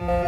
Bonjour,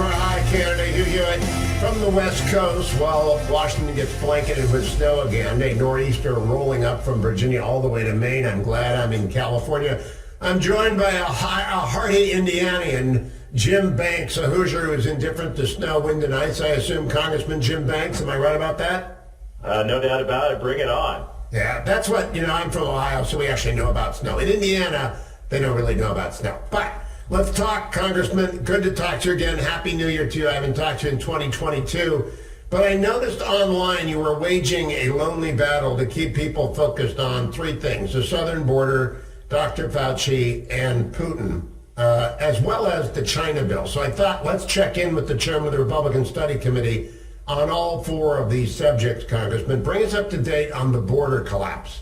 hi, Canada. Hugh Hewitt from the West Coast while Washington gets blanketed with snow again. A nor'easter rolling up from Virginia all the way to Maine. I'm glad I'm in California. I'm joined by a hearty Indianian, Jim Banks, a Hoosier who is indifferent to snow, wind, and ice. I assume Congressman Jim Banks. Am I right about that? No doubt about it. Bring it on. Yeah, that's what, I'm from Ohio, so we actually know about snow. In Indiana, they don't really know about snow. But let's talk, Congressman. Good to talk to you again. Happy New Year to you. I haven't talked to you in 2022. But I noticed online you were waging a lonely battle to keep people focused on three things: the southern border, Dr. Fauci, and Putin, as well as the China bill. So I thought, let's check in with the chairman of the Republican Study Committee on all four of these subjects, Congressman. Bring us up to date on the border collapse.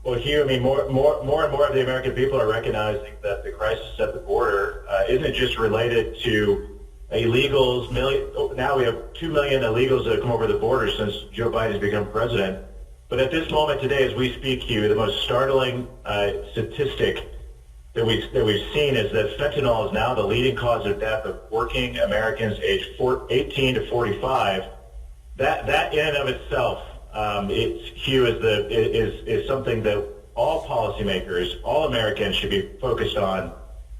Well, Hugh, more and more of the American people are recognizing that the crisis at the border isn't just related to illegals. Now we have 2 million illegals that have come over the border since Joe Biden has become president. But at this moment today, as we speak, Hugh, the most startling statistic that we've seen is that fentanyl is now the leading cause of death of working Americans aged 18 to 45. That in and of itself, Hugh, is something that all policymakers, all Americans should be focused on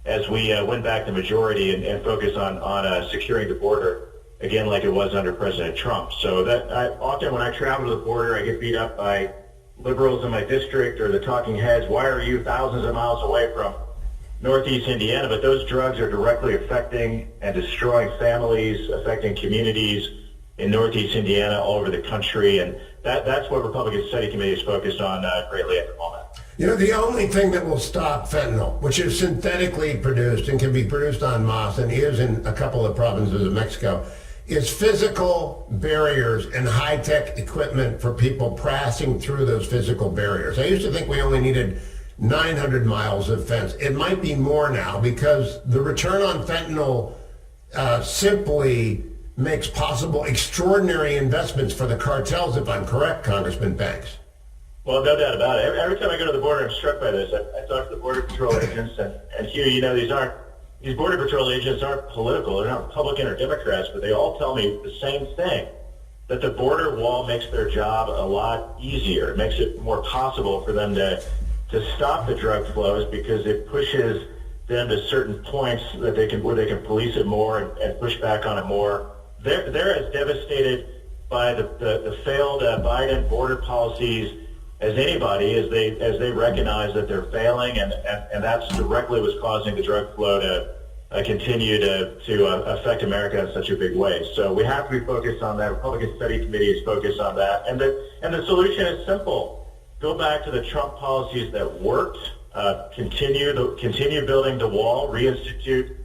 as we win back the majority and focus on securing the border again, like it was under President Trump. So often when I travel to the border, I get beat up by liberals in my district or the talking heads. Why are you thousands of miles away from Northeast Indiana? But those drugs are directly affecting and destroying families, affecting communities in Northeast Indiana, all over the country, and that's what Republican Study Committee is focused on greatly at the moment. The only thing that will stop fentanyl, which is synthetically produced and can be produced en masse and is in a couple of provinces of Mexico, is physical barriers and high-tech equipment for people passing through those physical barriers. I used to think we only needed 900 miles of fence. It might be more now because the return on fentanyl simply makes possible extraordinary investments for the cartels, if I'm correct, Congressman Banks. Well, no doubt about it. Every time I go to the border, I'm struck by this. I talk to the Border Patrol agents, and Hugh, these Border Patrol agents aren't political. They're not Republican or Democrats, but they all tell me the same thing, that the border wall makes their job a lot easier. It makes it more possible for them to stop the drug flows because it pushes them to certain points that where they can police it more and push back on it more. They're as devastated by the failed Biden border policies as anybody, as they recognize that they're failing, and that's directly what's causing the drug flow to continue to affect America in such a big way. So we have to be focused on that. Republican Study Committee is focused on that, and the solution is simple: go back to the Trump policies that worked. Continue building the wall, reinstitute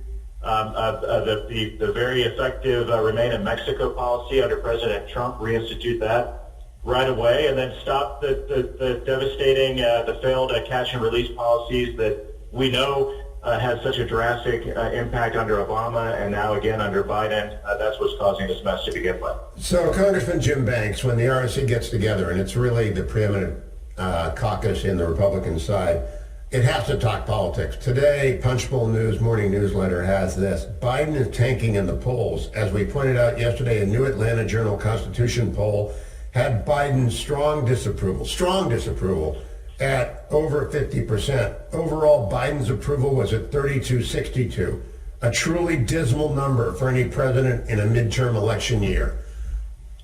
the very effective Remain in Mexico policy under President Trump, reinstitute that right away, and then stop the devastating, the failed catch and release policies that we know had such a drastic impact under Obama and now again under Biden. That's what's causing this mess to begin with. So, Congressman Jim Banks, when the RNC gets together, and it's really the preeminent caucus in the Republican side, it has to talk politics. Today, Punchbowl News morning newsletter has this: Biden is tanking in the polls. As we pointed out yesterday, a New Atlanta Journal-Constitution poll had Biden's strong disapproval at over 50%. Overall, Biden's approval was at 32-62, a truly dismal number for any president in a midterm election year.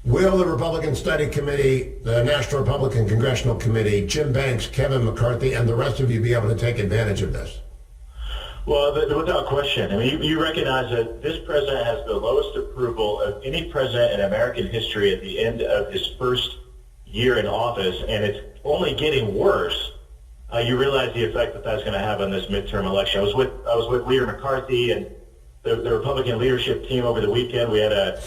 Will the Republican Study Committee, the National Republican Congressional Committee, Jim Banks, Kevin McCarthy, and the rest of you be able to take advantage of this? Well, without question. I mean, you recognize that this president has the lowest approval of any president in American history at the end of his first year in office, and it's only getting worse. You realize the effect that that's going to have on this midterm election. I was with Leader McCarthy and the Republican leadership team over the weekend. We had a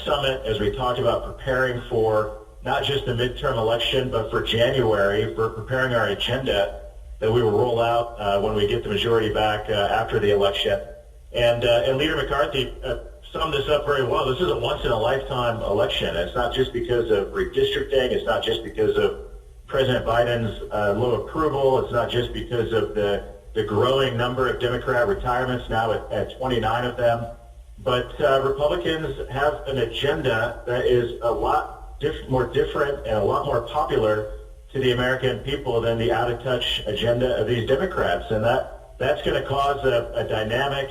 summit as we talked about preparing for not just the midterm election, but for January, for preparing our agenda. that we will roll out when we get the majority back after the election. And Leader McCarthy summed this up very well. This is a once-in-a-lifetime election. It's not just because of redistricting. It's not just because of President Biden's low approval. It's not just because of the growing number of Democrat retirements, now at 29 of them. But Republicans have an agenda that is a lot more different and a lot more popular to the American people than the out-of-touch agenda of these Democrats. And that's going to cause a dynamic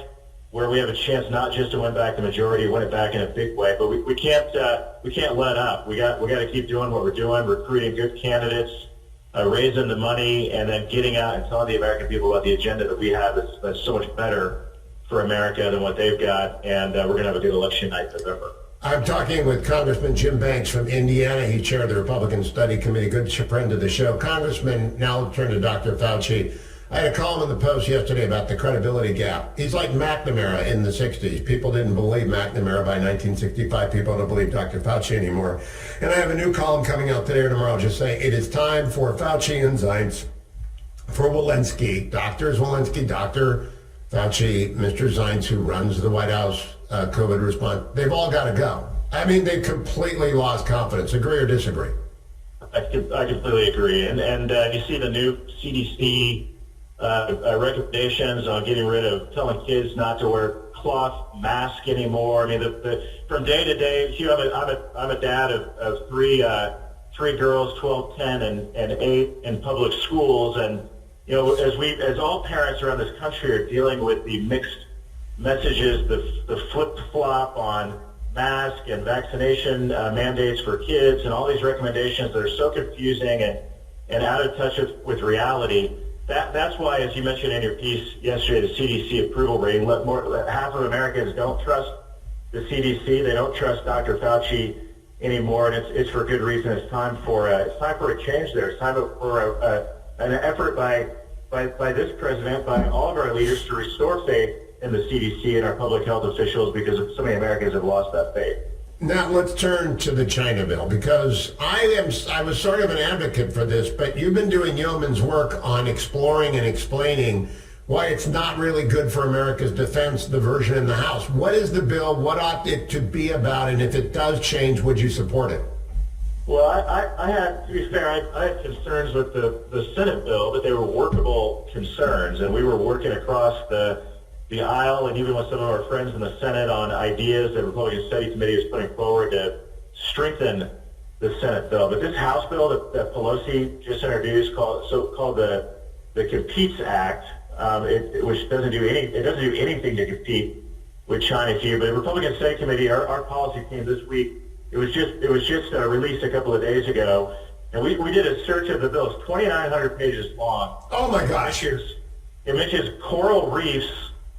where we have a chance not just to win back the majority, win it back in a big way, but we can't let up. We got to keep doing what we're doing, recruiting good candidates, raising the money, and then getting out and telling the American people about the agenda that we have that's so much better for America than what they've got. And we're going to have a good election night in November. I'm talking with Congressman Jim Banks from Indiana. He chaired the Republican Study Committee, good friend of the show. Congressman, now turn to Dr. Fauci. I had a column in the Post yesterday about the credibility gap. He's like McNamara in the 60s. People didn't believe McNamara by 1965. People don't believe Dr. Fauci anymore. And I have a new column coming out today or tomorrow just saying it is time for Fauci and Zients, for Walensky, Dr. Walensky, Dr. Fauci, Mr. Zients, who runs the White House COVID response. They've all got to go. I mean, they've completely lost confidence. Agree or disagree? I completely agree. And you see the new CDC recommendations on getting rid of telling kids not to wear cloth mask anymore. I mean, from day to day, Hugh, I'm a dad of three girls, 12, 10, and 8 in public schools, and you know, as all parents around this country are dealing with the mixed messages, the flip-flop on mask and vaccination mandates for kids, and all these recommendations that are so confusing and out of touch with reality. That's why, as you mentioned in your piece yesterday, the CDC approval rating, half of Americans don't trust the CDC. They don't trust Dr. Fauci anymore, and it's for good reason. It's time for a change there. It's time for an effort by this president, by all of our leaders, to restore faith in the CDC and our public health officials, because so many Americans have lost that faith. Now let's turn to the China bill, because I was sort of an advocate for this, but you've been doing yeoman's work on exploring and explaining why it's not really good for America's defense, the version in the House. What is the bill? What ought it to be about? And if it does change, would you support it? Well, I had, to be fair, I had concerns with the Senate bill, but they were workable concerns, and we were working across the aisle and even with some of our friends in the Senate on ideas that the Republican Study Committee is putting forward to strengthen the Senate bill. But this House bill that Pelosi just introduced, called the Competes Act, which doesn't do anything to compete with China here. But the Republican Study Committee, our policy team this week, it was just released a couple of days ago, and we did a search of the bill. It's 2,900 pages long. Oh my gosh! It mentions coral reefs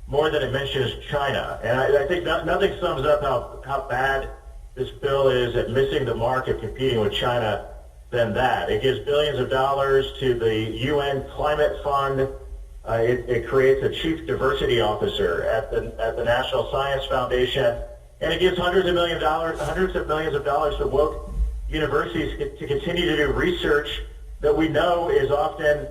more than it mentions China. And I think nothing sums up how bad this bill is at missing the mark of competing with China than that. It gives billions of dollars to the UN Climate Fund. It creates a chief diversity officer at the National Science Foundation. And it gives hundreds of millions of dollars to woke universities to continue to do research that we know is often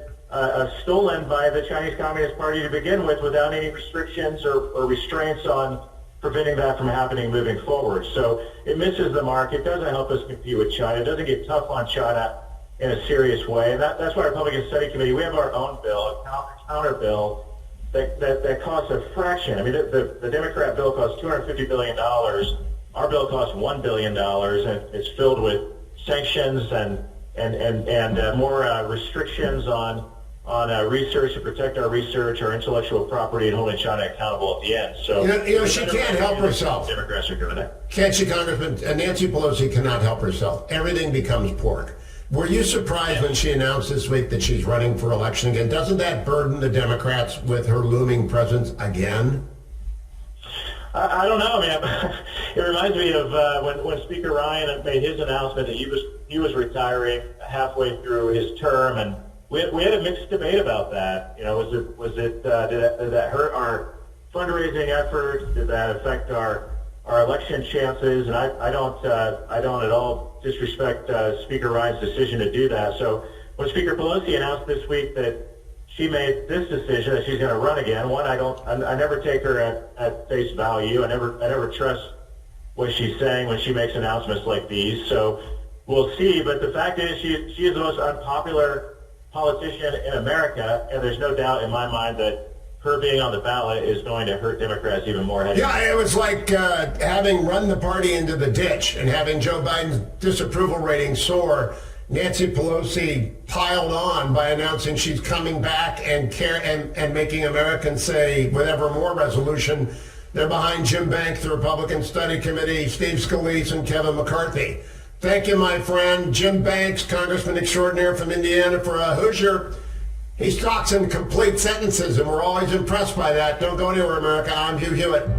stolen by the Chinese Communist Party to begin with, without any restrictions or restraints on preventing that from happening moving forward. So it misses the mark. It doesn't help us compete with China. It doesn't get tough on China in a serious way. And that's why our Republican Study Committee, we have our own bill, a counter bill, that costs a fraction. I mean, the Democrat bill costs $250 billion. Our bill costs $1 billion, and it's filled with sanctions and more restrictions on research to protect our research, our intellectual property, and holding China accountable at the end. So she can't help herself. Democrats are doing that. Can't she, Congressman? Nancy Pelosi cannot help herself. Everything becomes pork. Were you surprised when she announced this week that she's running for election again? Doesn't that burden the Democrats with her looming presence again? I don't know. I mean, it reminds me of when Speaker Ryan made his announcement that he was retiring halfway through his term, and we had a mixed debate about that. You know, did that hurt our fundraising efforts? Did that affect our election chances? And I don't at all disrespect Speaker Ryan's decision to do that. So when Speaker Pelosi announced this week that she made this decision that she's going to run again. One, I never take her at face value. I never trust what she's saying when she makes announcements like these. So we'll see. But the fact is, she is the most unpopular politician in America, and there's no doubt in my mind that her being on the ballot is going to hurt Democrats even more. Yeah, it was like having run the party into the ditch and having Joe Biden's disapproval rating soar. Nancy Pelosi piled on by announcing she's coming back and making Americans say, with ever more resolution, they're behind Jim Banks, the Republican Study Committee, Steve Scalise, and Kevin McCarthy. Thank you, my friend. Jim Banks, Congressman extraordinaire from Indiana, for a Hoosier. He talks in complete sentences, and we're always impressed by that. Don't go anywhere, America. I'm Hugh Hewitt.